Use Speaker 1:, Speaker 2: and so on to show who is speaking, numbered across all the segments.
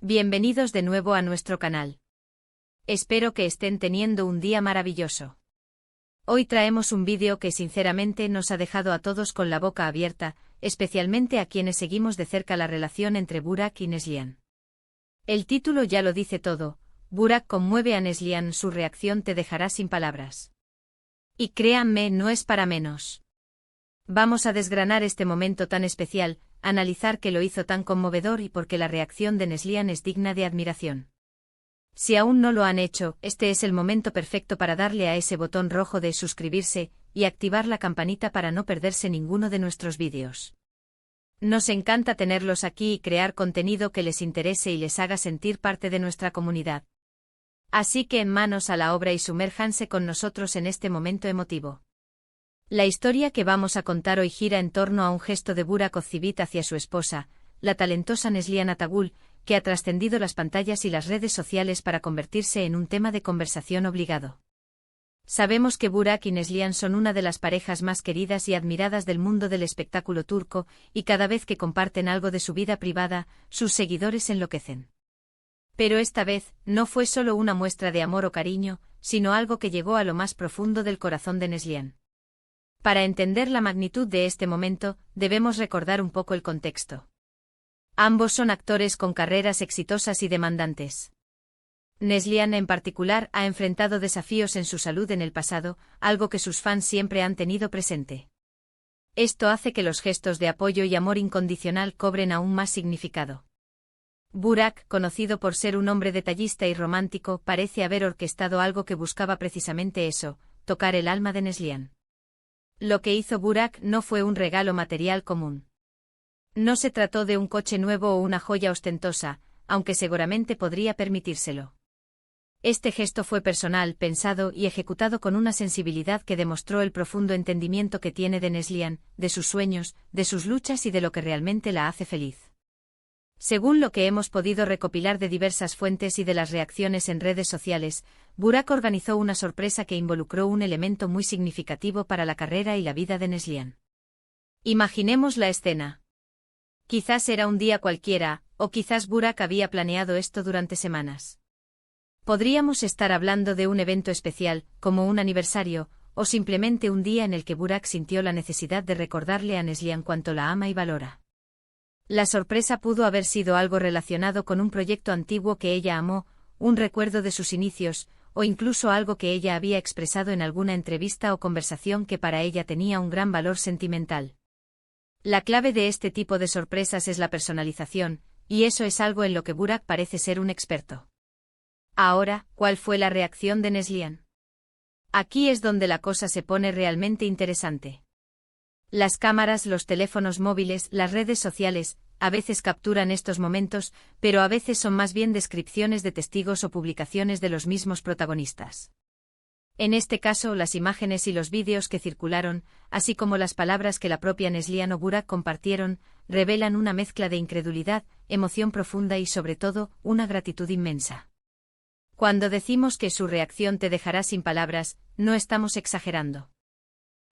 Speaker 1: Bienvenidos de nuevo a nuestro canal. Espero que estén teniendo un día maravilloso. Hoy traemos un vídeo que sinceramente nos ha dejado a todos con la boca abierta, especialmente a quienes seguimos de cerca la relación entre Burak y Neslihan. El título ya lo dice todo: Burak conmueve a Neslihan, su reacción te dejará sin palabras. Y créanme, no es para menos. Vamos a desgranar este momento tan especial, analizar qué lo hizo tan conmovedor y por qué la reacción de Neslihan es digna de admiración. Si aún no lo han hecho, este es el momento perfecto para darle a ese botón rojo de suscribirse y activar la campanita para no perderse ninguno de nuestros vídeos. Nos encanta tenerlos aquí y crear contenido que les interese y les haga sentir parte de nuestra comunidad. Así que manos a la obra y sumérjanse con nosotros en este momento emotivo. La historia que vamos a contar hoy gira en torno a un gesto de Burak Ozçivit hacia su esposa, la talentosa Neslihan Atagül, que ha trascendido las pantallas y las redes sociales para convertirse en un tema de conversación obligado. Sabemos que Burak y Neslihan son una de las parejas más queridas y admiradas del mundo del espectáculo turco, y cada vez que comparten algo de su vida privada, sus seguidores enloquecen. Pero esta vez, no fue solo una muestra de amor o cariño, sino algo que llegó a lo más profundo del corazón de Neslihan. Para entender la magnitud de este momento, debemos recordar un poco el contexto. Ambos son actores con carreras exitosas y demandantes. Neslihan en particular ha enfrentado desafíos en su salud en el pasado, algo que sus fans siempre han tenido presente. Esto hace que los gestos de apoyo y amor incondicional cobren aún más significado. Burak, conocido por ser un hombre detallista y romántico, parece haber orquestado algo que buscaba precisamente eso: tocar el alma de Neslihan. Lo que hizo Burak no fue un regalo material común. No se trató de un coche nuevo o una joya ostentosa, aunque seguramente podría permitírselo. Este gesto fue personal, pensado y ejecutado con una sensibilidad que demostró el profundo entendimiento que tiene de Neslihan, de sus sueños, de sus luchas y de lo que realmente la hace feliz. Según lo que hemos podido recopilar de diversas fuentes y de las reacciones en redes sociales, Burak organizó una sorpresa que involucró un elemento muy significativo para la carrera y la vida de Neslihan. Imaginemos la escena. Quizás era un día cualquiera, o quizás Burak había planeado esto durante semanas. Podríamos estar hablando de un evento especial, como un aniversario, o simplemente un día en el que Burak sintió la necesidad de recordarle a Neslihan cuánto la ama y valora. La sorpresa pudo haber sido algo relacionado con un proyecto antiguo que ella amó, un recuerdo de sus inicios, o incluso algo que ella había expresado en alguna entrevista o conversación que para ella tenía un gran valor sentimental. La clave de este tipo de sorpresas es la personalización, y eso es algo en lo que Burak parece ser un experto. Ahora, ¿cuál fue la reacción de Neslihan? Aquí es donde la cosa se pone realmente interesante. Las cámaras, los teléfonos móviles, las redes sociales, a veces capturan estos momentos, pero a veces son más bien descripciones de testigos o publicaciones de los mismos protagonistas. En este caso, las imágenes y los vídeos que circularon, así como las palabras que la propia Neslihan o Burak compartieron, revelan una mezcla de incredulidad, emoción profunda y sobre todo, una gratitud inmensa. Cuando decimos que su reacción te dejará sin palabras, no estamos exagerando.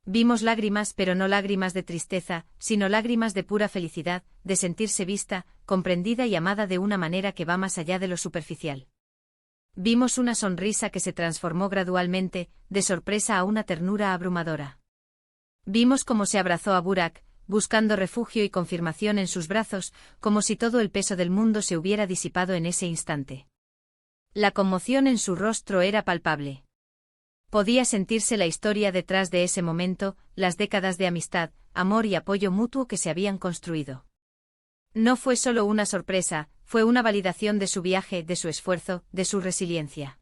Speaker 1: Vimos lágrimas, pero no lágrimas de tristeza, sino lágrimas de pura felicidad, de sentirse vista, comprendida y amada de una manera que va más allá de lo superficial. Vimos una sonrisa que se transformó gradualmente, de sorpresa a una ternura abrumadora. Vimos cómo se abrazó a Burak, buscando refugio y confirmación en sus brazos, como si todo el peso del mundo se hubiera disipado en ese instante. La conmoción en su rostro era palpable. Podía sentirse la historia detrás de ese momento, las décadas de amistad, amor y apoyo mutuo que se habían construido. No fue solo una sorpresa, fue una validación de su viaje, de su esfuerzo, de su resiliencia.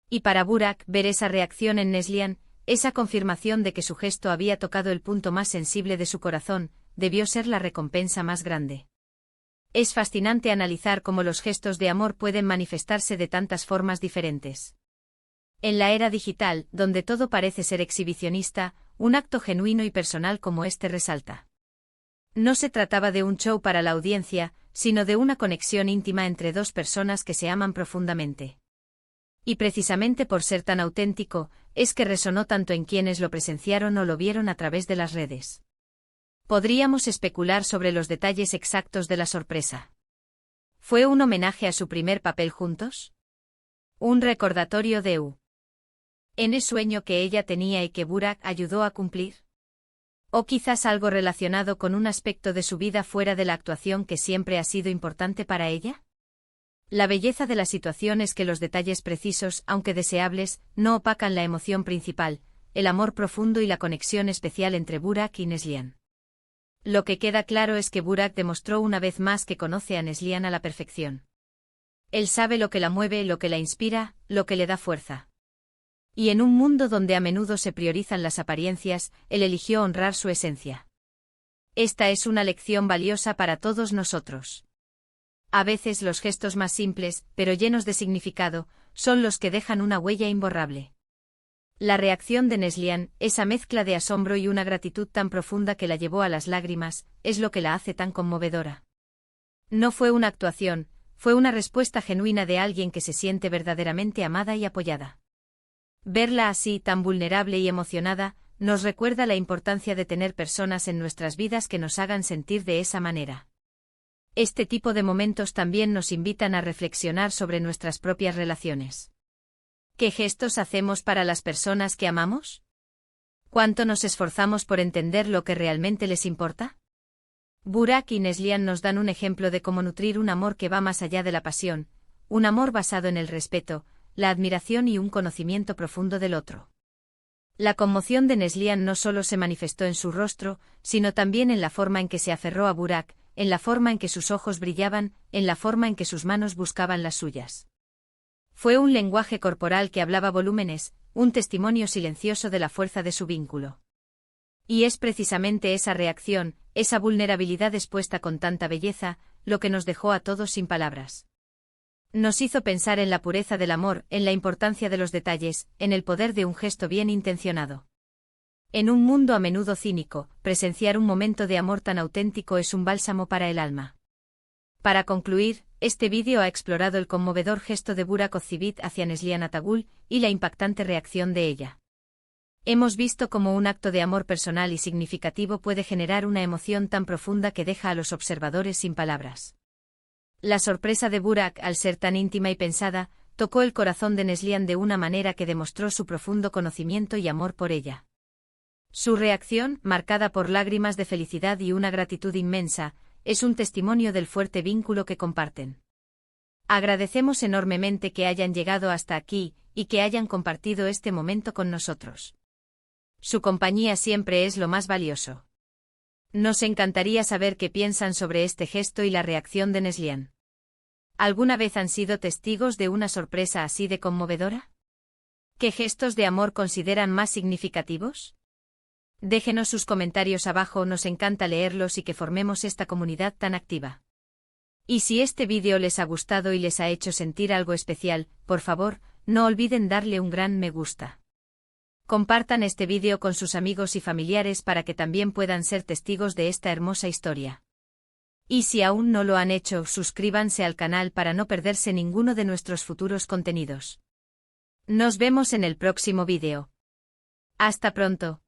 Speaker 1: Y para Burak, ver esa reacción en Neslihan, esa confirmación de que su gesto había tocado el punto más sensible de su corazón, debió ser la recompensa más grande. Es fascinante analizar cómo los gestos de amor pueden manifestarse de tantas formas diferentes. En la era digital, donde todo parece ser exhibicionista, un acto genuino y personal como este resalta. No se trataba de un show para la audiencia, sino de una conexión íntima entre dos personas que se aman profundamente. Y precisamente por ser tan auténtico, es que resonó tanto en quienes lo presenciaron o lo vieron a través de las redes. Podríamos especular sobre los detalles exactos de la sorpresa. ¿Fue un homenaje a su primer papel juntos? ¿Un recordatorio de un sueño que ella tenía y que Burak ayudó a cumplir? ¿O quizás algo relacionado con un aspecto de su vida fuera de la actuación que siempre ha sido importante para ella? La belleza de la situación es que los detalles precisos, aunque deseables, no opacan la emoción principal, el amor profundo y la conexión especial entre Burak y Neslihan. Lo que queda claro es que Burak demostró una vez más que conoce a Neslihan a la perfección. Él sabe lo que la mueve, lo que la inspira, lo que le da fuerza. Y en un mundo donde a menudo se priorizan las apariencias, él eligió honrar su esencia. Esta es una lección valiosa para todos nosotros. A veces los gestos más simples, pero llenos de significado, son los que dejan una huella imborrable. La reacción de Neslihan, esa mezcla de asombro y una gratitud tan profunda que la llevó a las lágrimas, es lo que la hace tan conmovedora. No fue una actuación, fue una respuesta genuina de alguien que se siente verdaderamente amada y apoyada. Verla así, tan vulnerable y emocionada, nos recuerda la importancia de tener personas en nuestras vidas que nos hagan sentir de esa manera. Este tipo de momentos también nos invitan a reflexionar sobre nuestras propias relaciones. ¿Qué gestos hacemos para las personas que amamos? ¿Cuánto nos esforzamos por entender lo que realmente les importa? Burak y Neslihan nos dan un ejemplo de cómo nutrir un amor que va más allá de la pasión, un amor basado en el respeto, la admiración y un conocimiento profundo del otro. La conmoción de Neslihan no solo se manifestó en su rostro, sino también en la forma en que se aferró a Burak, en la forma en que sus ojos brillaban, en la forma en que sus manos buscaban las suyas. Fue un lenguaje corporal que hablaba volúmenes, un testimonio silencioso de la fuerza de su vínculo. Y es precisamente esa reacción, esa vulnerabilidad expuesta con tanta belleza, lo que nos dejó a todos sin palabras. Nos hizo pensar en la pureza del amor, en la importancia de los detalles, en el poder de un gesto bien intencionado. En un mundo a menudo cínico, presenciar un momento de amor tan auténtico es un bálsamo para el alma. Para concluir, este vídeo ha explorado el conmovedor gesto de Burak Ozceğit hacia Neslihan Atagül y la impactante reacción de ella. Hemos visto cómo un acto de amor personal y significativo puede generar una emoción tan profunda que deja a los observadores sin palabras. La sorpresa de Burak, al ser tan íntima y pensada, tocó el corazón de Neslihan de una manera que demostró su profundo conocimiento y amor por ella. Su reacción, marcada por lágrimas de felicidad y una gratitud inmensa, es un testimonio del fuerte vínculo que comparten. Agradecemos enormemente que hayan llegado hasta aquí, y que hayan compartido este momento con nosotros. Su compañía siempre es lo más valioso. Nos encantaría saber qué piensan sobre este gesto y la reacción de Neslihan. ¿Alguna vez han sido testigos de una sorpresa así de conmovedora? ¿Qué gestos de amor consideran más significativos? Déjenos sus comentarios abajo, nos encanta leerlos y que formemos esta comunidad tan activa. Y si este vídeo les ha gustado y les ha hecho sentir algo especial, por favor, no olviden darle un gran me gusta. Compartan este vídeo con sus amigos y familiares para que también puedan ser testigos de esta hermosa historia. Y si aún no lo han hecho, suscríbanse al canal para no perderse ninguno de nuestros futuros contenidos. Nos vemos en el próximo vídeo. Hasta pronto.